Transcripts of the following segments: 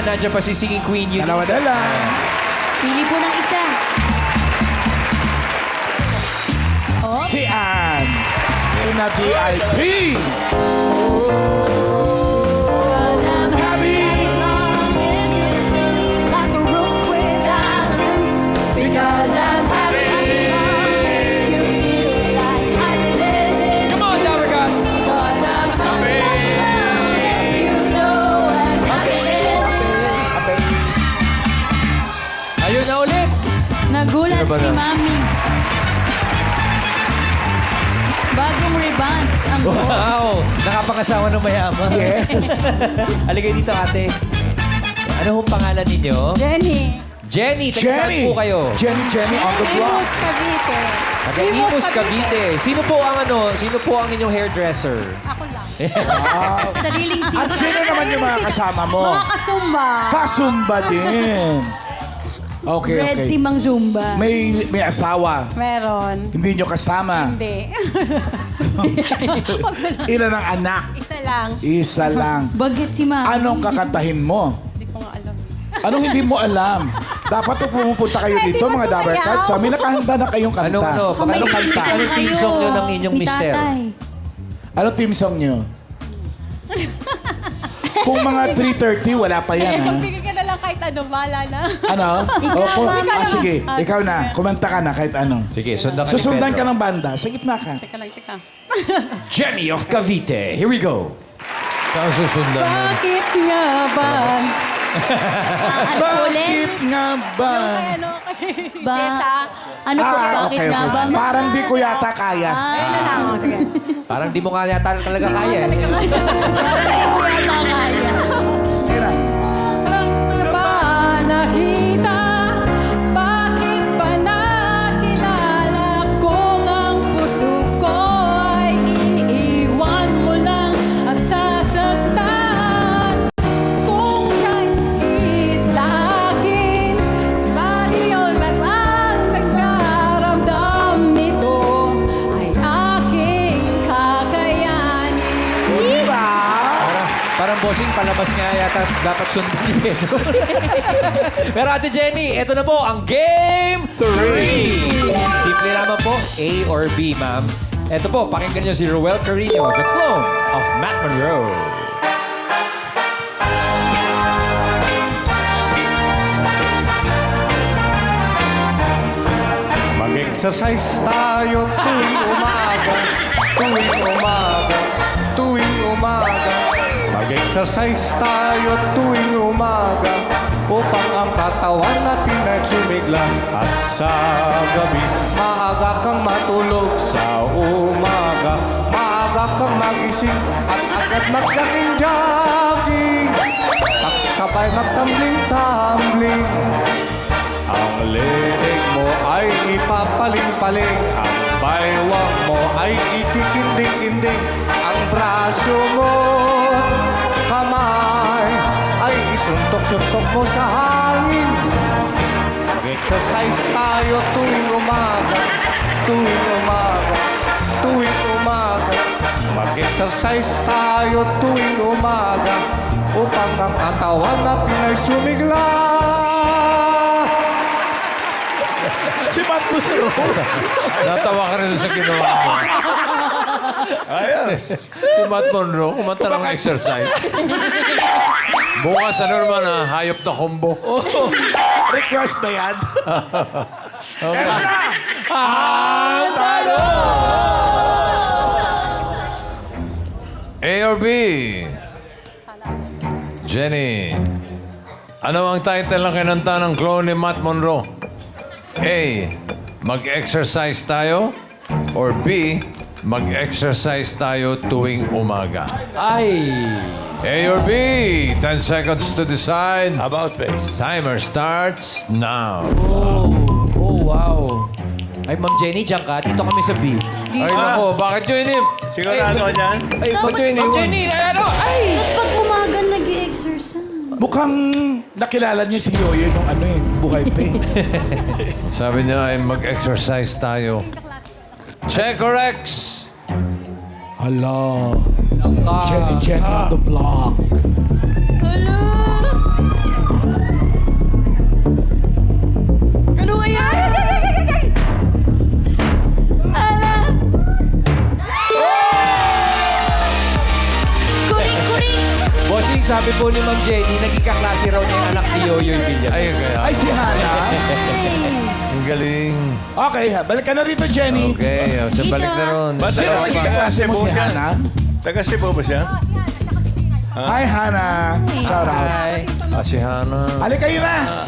Nandiyan pa si Singing Queen Eunice. Dalawa na lang. Pili po ng isa. Oh, Si Ann. Una VIP. Happy. like a rope without a roof. Because I'm happy. You feel like happiness in Come on, Dabber Cats! Because I'm happy. And you know I'm happy. Ayun na ulit. Nagulat Sino ba si na? Mami. Bagong rebound ang Wow! Nakapangasawa ng mayaman. Yes. Aligay dito, ate. Ano hong pangalan ninyo? Jenny. Jenny, taga saan Jenny. po kayo? Jenny on the block. Imus Cavite. Taga Imus, Cavite. Sino po ang inyong hairdresser? Ako lang. Wow. Sariling At sino naman yung mga kasama mo? Mga kasumba. Kasumba din. Okay, Red okay. team ang Zumba. May asawa. Meron. Hindi nyo kasama. Hindi. Ilan ang anak? Isa lang. Isa lang. Bagit si Mami. Anong kakantahin mo? Hindi ko nga alam. Anong hindi mo alam? Dapat kung pumupunta kayo Pwede dito, ba mga Dabber sumayaw? Cats, may nakahanda na kayong kanta. Baka Anong kanta? Ano yung team song nyo ng inyong Ni mister? tatay. Ano team song nyo? Kung mga 3:30, wala pa yan, ha? Bigyan ka na lang kahit ano, bahala na. Ano? Sige, ikaw na. Kumanta ka na kahit ano. Sige, sundan ka ni Susundan ka Pedro. ng banda. Sa gitna ka. Teka lang, teka. Jenny of Cavite. Here we go. Saan susundan yun? Bakit nga ba? Ano po ulit? Bakit nga ba? Kay ano, kay Ba? Jessa. Ano po, bakit okay, nga okay. ba? Parang di ko yata kaya. Ayun na lang. Sige. Parang di mo nga yata talaga kaya. Parang di ko yata kaya. Sige na. Parang ba nakita? Bakit ba nakilala kung ang puso ko ay iniiwan mo lang at sasaktan? Kung kahit sa akin, bariyon man ang nagkaramdam nito ay aking kakayanin. Diba? Parang bossing, palabas nga yata dapat sundan ni Pedro. Pero Ate Jenny, eto na po ang Game 3. Simple lamang po, A or B, ma'am. Eto po, pakinggan niyo si Roel Carino, the clone of Matt Monroe. Mag-exercise tayo tuwing umaga, tuwing umaga, tuwing umaga. Mag-exercise tayo tuwing umaga upang ang katawan natin ay sumigla. At sa gabi, maaga kang matulog sa umaga. Maaga kang magising at agad mag-jogging-jogging. Pagsabay magtambling-tambling. Ang leeg mo ay ipapaling-paling, ang baywang mo ay ikikinding-kinding, ang braso mo, kamay, ay isuntok-suntok mo sa hangin. Mag-exercise tayo tuwing umaga, tuwing umaga, tuwing umaga. Mag-exercise tayo tuwing umaga upang ang katawan natin ay sumigla. Si Matt Monroe. Natawa ka rin sa ginawa mo. Ayos. Si Matt Monroe, kumanta ng exercise. Bukas ano naman ha, hayop na combo. Request na yan. Okay. Eto na! Ang talo! A or B? Jenny, ano ang title ng kinanta ng clone ni Matt Monroe? A, mag-exercise tayo? Or B, mag-exercise tayo tuwing umaga? Ay! A or B? 10 seconds to decide. About face. Timer starts now. Oh, wow. Ay, Ma'am Jenny, diyan ka. Dito kami sa B. Ay, nako, bakit nyo inip? Sigurado ka dyan? Ay, Ma'am Jenny, ano? Ay! Pag umaga nag-i-exercise. Mukhang nakilala niyo si Yoyo nung ano eh, buhay pa eh. Sabi niya ay mag-exercise tayo. Check or X? Hala. Jenny on the block. Hello? Jenny, naging kaklase raw niya yung anak ni Yoyoy Villar. Ay, kaya. Ay, si Hana. Ang galing. Okay, balik ka na rito, Jenny. Okay, sa balik na ron. Ba't Sino taga- naging kaklase mo, si Hana? Taga Cebu ba siya? Hi, Hana. Shout out. Hi. Si Hana. Halika kayo na.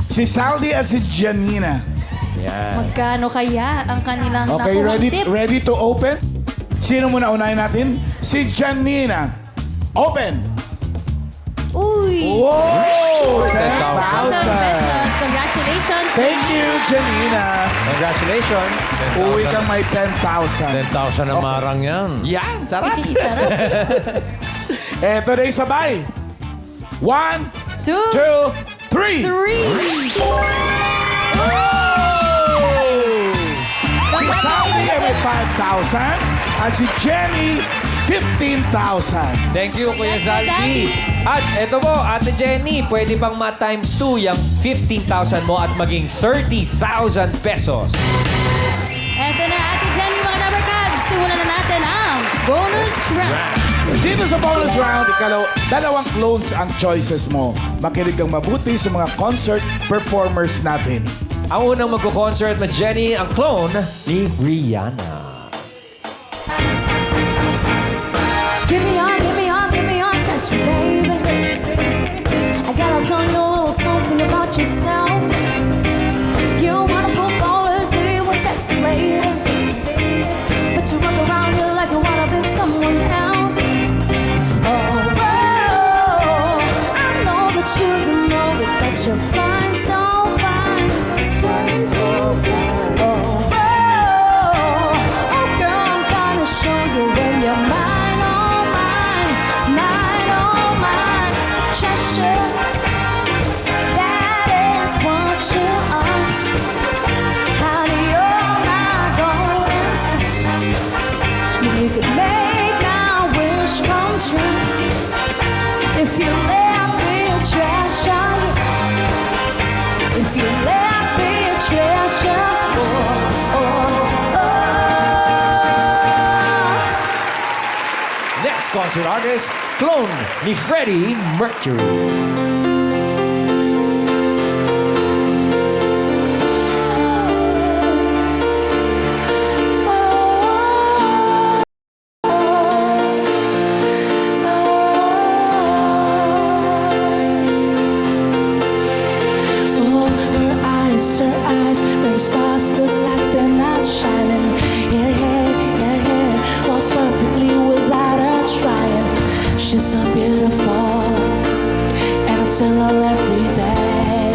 Si Saldi at si Janina. Yan. Magkano kaya ang kanilang Okay, nakuhang ready tip? ready to open? Sino muna unahin natin? Si Janina. Open. Uy! Whoa! 10,000. 1,000 pesos. 10,000. Congratulations. Thank you, Janina. Congratulations. Uwi kang may 10,000. 10,000 na marang yan. Yan, sarap. Sarap. Eto na yung sabay. 1, 2, 2, 3. 3. Si Saldi ay may 5,000 at si Jenny 15,000. Thank you, Kuya Thank you, Zaldi. At eto po, Ate Jenny, pwede pang ma-times 2 yung 15,000 mo at maging 30,000 pesos. Eto na, Ate Jenny, mga number cards. Simulan na natin ang bonus round. Dito sa bonus round, dalawang clones ang choices mo. Makinig kang mabuti sa mga concert performers natin. Ang unang magko-concert, Miss Jenny, ang clone ni Rihanna. Give me on, touch it, baby. I gotta tell you a little something about yourself. You're wonderful ballers, you were sexy ladies. But you walk around here like you wanna be someone else. Oh, I know that you do know that you're fine, so fine. Oh, girl, I'm gonna show you when you're mine, oh mine, mine, oh mine. Treasure, that is what you are. Honey, you're my golden star. You could make my wish come true if you let me treasure you. If you let me treasure, oh, oh, oh. Next concert artist, clone ni Freddie Mercury. Oh, her eyes, make stars look like they're not shining. Her hair was perfectly without her trying. She's so beautiful, and I tell her every day.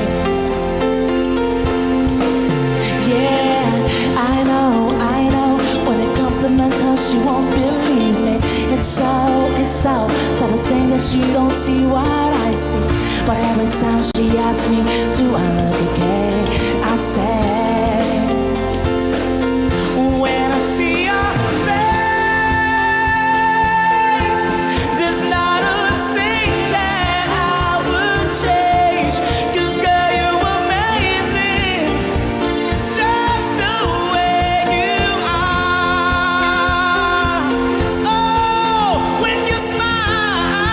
Yeah, I know, when they compliment her, she won't believe me. It's so the thing that she don't see what I see. But every time she asks me, do I look okay? I say, when I see your face, there's not a thing that I would change. 'Cause girl, you're amazing, just the way you are. Oh, when you smile,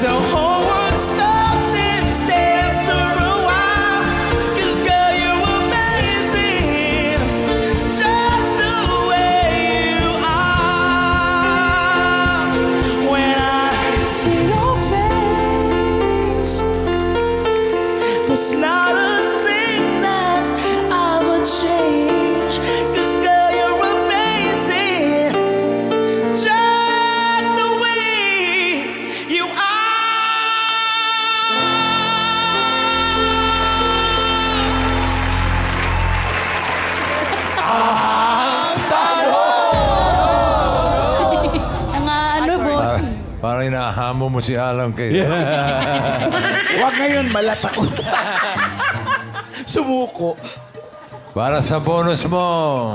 the whole world stops and stares for a while. 'Cause girl, you're amazing, just the way you are. When I see your face, there's not a thing that I would change. 'Cause girl, you're amazing, just the way you are. Ang ano, boss? Parang inahamo mo si Alan kay... Huwag ngayon, malata ko. Sumuko. Para sa bonus mo,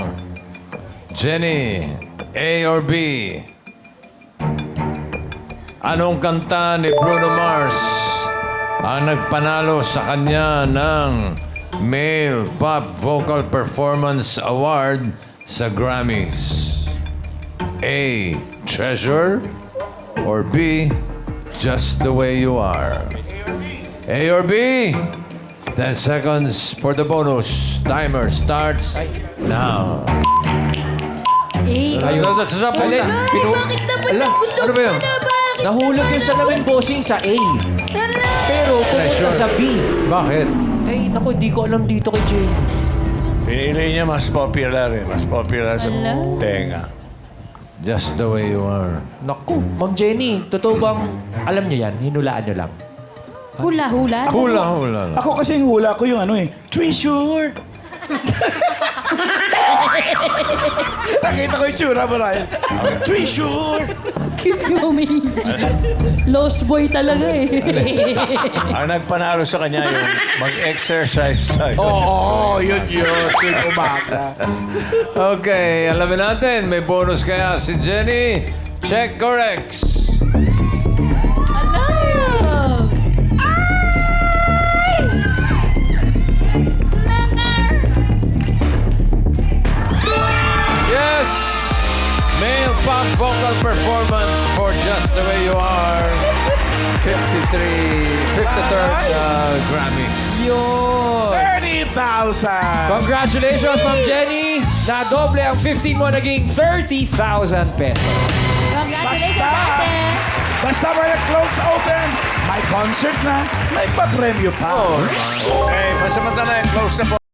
Jenny, A or B? Anong kanta ni Bruno Mars ang nagpanalo sa kanya ng Male Pop Vocal Performance Award sa Grammys? A. Treasure or B. Just the way you are. A or B? 10 seconds for the bonus. Timer starts now. Eh, Sa Alin? bakit naman Ala, gusto ano ba yun? mo na? Bakit? Nahulog yung salamin, bossing, sa A. Pero pumunta Pressure. sa B. Bakit? Ay, naku, hindi ko alam dito kay Jenny. Pinili niya mas popular eh. Mas popular sa Ala. tenga. Just the way you are. Naku, Ma'am Jenny, totoo bang alam niyo yan? Hinulaan niyo lang. Hula-hula? Hula-hula lang. Ako kasi yung hula ko yung ano eh, treasure. Nakita ko yung tsura mo, Ryan. Treasure. Keep going. Lost boy talaga eh. Ang nagpanalo sa kanya yung mag-exercise tayo. Oo, yun. Tuwing umaga. Okay, alamin natin. May bonus kaya si Jenny. Check corrects. Alam! Yes! Male pop vocal performance for Just the Way You Are. 53rd Grammy. Yun! 30,000. Congratulations, Ma'am Jenny! Nadoble ang 15 mo, naging 30,000 pesos. Congratulations, ate! Basta may close open, may concert na, may pa-premyo pa. Okay, pasamantala yung close na po.